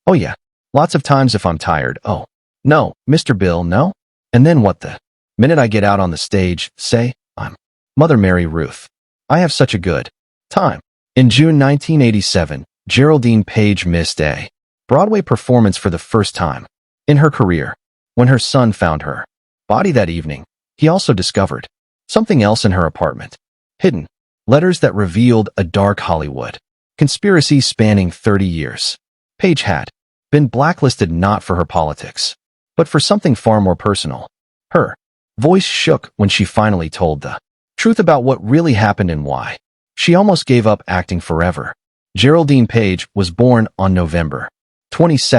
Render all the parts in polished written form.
Oh yeah, lots of times if I'm tired. Oh, no, Mr. Bill, no? And then what the minute I get out on the stage, say, I'm Mother Mary Ruth. I have such a good time. In June 1987, Geraldine Page missed a Broadway performance for the first time in her career. When her son found her body that evening, he also discovered something else in her apartment. Hidden letters that revealed a dark Hollywood conspiracy spanning 30 years. Page had been blacklisted not for her politics, but for something far more personal. Her voice shook when she finally told the truth about what really happened and why. She almost gave up acting forever. Geraldine Page was born on November 22,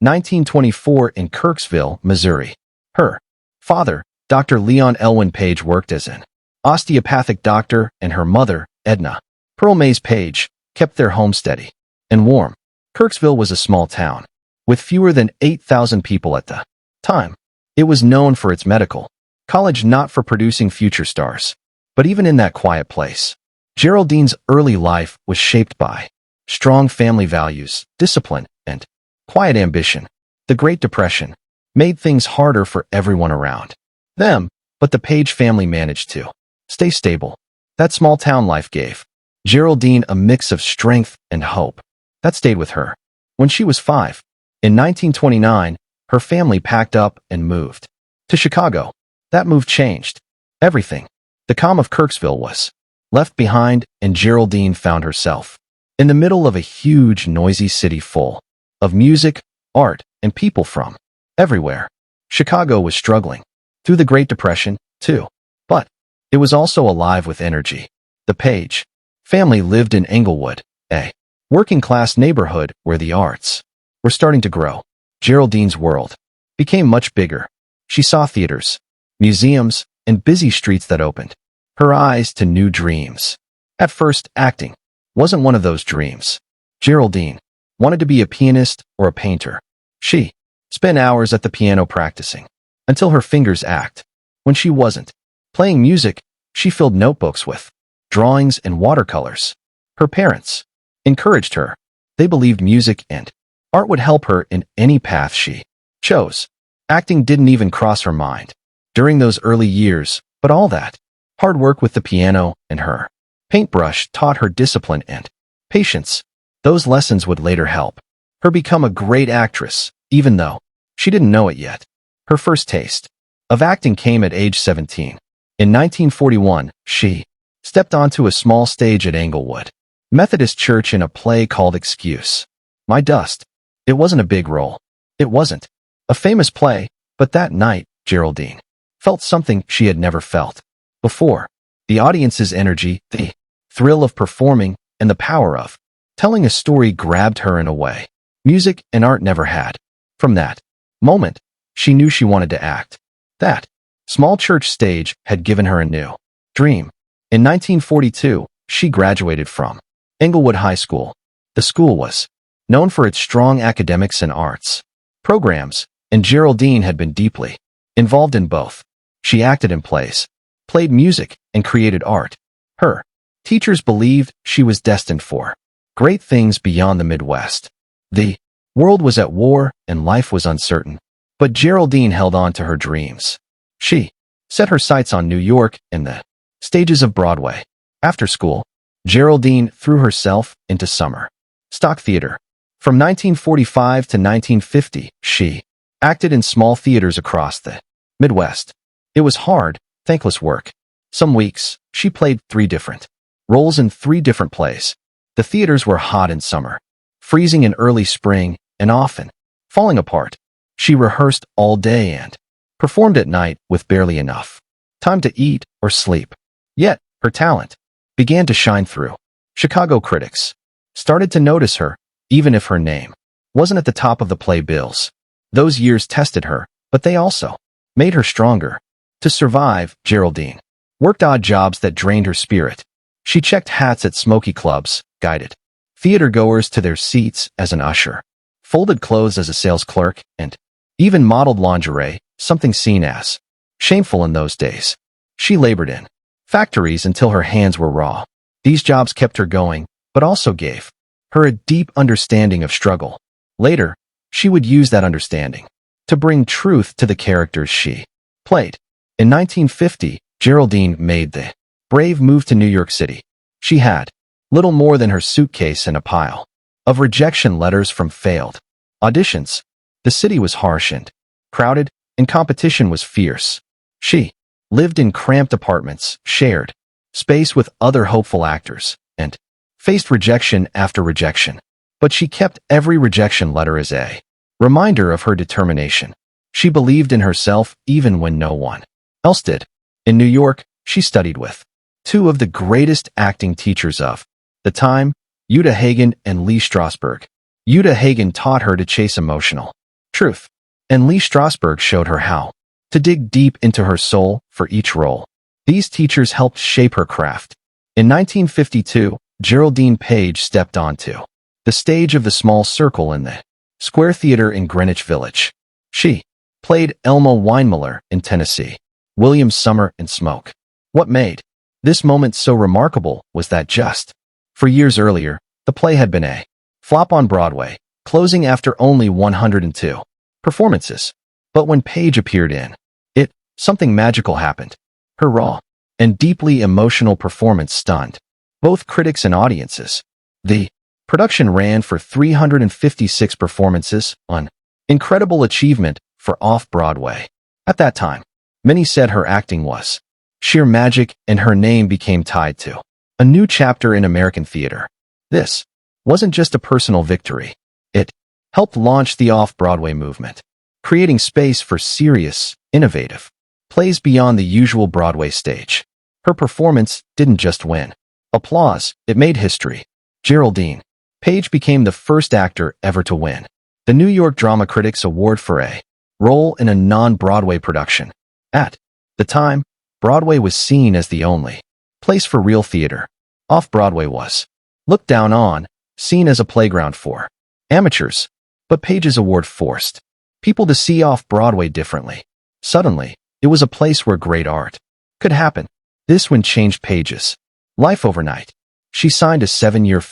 1924 in Kirksville, Missouri. Her father, Dr. Leon Elwin Page, worked as an osteopathic doctor, and her mother, Edna Pearl Mays Page, kept their home steady and warm. Kirksville was a small town with fewer than 8,000 people at the time. It was known for its medical college, not for producing future stars. But even in that quiet place, Geraldine's early life was shaped by strong family values, discipline, and quiet ambition. The Great Depression made things harder for everyone around them, but the Page family managed to stay stable. That small town life gave Geraldine a mix of strength and hope that stayed with her. When she was 5, in 1929, her family packed up and moved to Chicago. That move changed everything. The calm of Kirksville was left behind, and Geraldine found herself in the middle of a huge, noisy city full of music, art, and people from everywhere. Chicago was struggling through the Great Depression, too, but it was also alive with energy. The Page family lived in Englewood, a working-class neighborhood where the arts were starting to grow. Geraldine's world became much bigger. She saw theaters, museums, and busy streets that opened her eyes to new dreams. At first, acting wasn't one of those dreams. Geraldine wanted to be a pianist or a painter. She spent hours at the piano practicing until her fingers ached. When she wasn't playing music, she filled notebooks with drawings and watercolors. Her parents encouraged her. They believed music and art would help her in any path she chose. Acting didn't even cross her mind during those early years, but all that hard work with the piano and her paintbrush taught her discipline and patience. Those lessons would later help her become a great actress, even though she didn't know it yet. Her first taste of acting came at age 17. In 1941, she stepped onto a small stage at Englewood Methodist Church in a play called Excuse My Dust. It wasn't a big role. It wasn't a famous play, but that night, Geraldine felt something she had never felt before. The audience's energy, the thrill of performing, and the power of telling a story grabbed her in a way music and art never had. From that moment, she knew she wanted to act. That small church stage had given her a new dream. In 1942, she graduated from Englewood High School. The school was known for its strong academics and arts programs, and Geraldine had been deeply involved in both. She acted in plays, played music, and created art. Her teachers believed she was destined for great things beyond the Midwest. The world was at war and life was uncertain, but Geraldine held on to her dreams. She set her sights on New York and the stages of Broadway. After school, Geraldine threw herself into summer stock theater. From 1945 to 1950, she acted in small theaters across the Midwest. It was hard, thankless work. Some weeks, she played 3 different roles in 3 different plays. The theaters were hot in summer, freezing in early spring, and often falling apart. She rehearsed all day and performed at night with barely enough time to eat or sleep. Yet, her talent began to shine through. Chicago critics started to notice her, even if her name wasn't at the top of the playbills. Those years tested her, but they also made her stronger. To survive, Geraldine worked odd jobs that drained her spirit. She checked hats at smoky clubs, guided theater-goers to their seats as an usher, folded clothes as a sales clerk, and even modeled lingerie, something seen as shameful in those days. She labored in factories until her hands were raw. These jobs kept her going, but also gave her a deep understanding of struggle. Later, she would use that understanding to bring truth to the characters she played. In 1950, Geraldine made the brave move to New York City. She had little more than her suitcase and a pile of rejection letters from failed auditions. The city was harsh and crowded, and competition was fierce. She lived in cramped apartments, shared space with other hopeful actors, and faced rejection after rejection. But she kept every rejection letter as a reminder of her determination. She believed in herself even when no one else did. In New York, she studied with two of the greatest acting teachers of the time, Uta Hagen and Lee Strasberg. Uta Hagen taught her to chase emotional truth, and Lee Strasberg showed her how to dig deep into her soul for each role. These teachers helped shape her craft. In 1952, Geraldine Page stepped onto the stage of the Small Circle in the Square Theater in Greenwich Village. She played Elma Weinmiller in Tennessee, William Summer in Smoke. What made this moment so remarkable was that just 4 years earlier, the play had been a flop on Broadway, closing after only 102 performances. But when Page appeared in it, something magical happened. Her raw and deeply emotional performance stunned both critics and audiences. The production ran for 356 performances, an incredible achievement for off-Broadway. At that time, many said her acting was sheer magic, and her name became tied to a new chapter in American theater. This wasn't just a personal victory. It helped launch the off-Broadway movement, creating space for serious, innovative plays beyond the usual Broadway stage. Her performance didn't just win applause, it made history. Geraldine Page became the first actor ever to win the New York Drama Critics Award for a role in a non-Broadway production. At the time, Broadway was seen as the only place for real theater. Off-Broadway was looked down on, seen as a playground for amateurs. But Page's award forced people to see off-Broadway differently. Suddenly, it was a place where great art could happen. This one changed Page's life overnight. She signed a 7-year film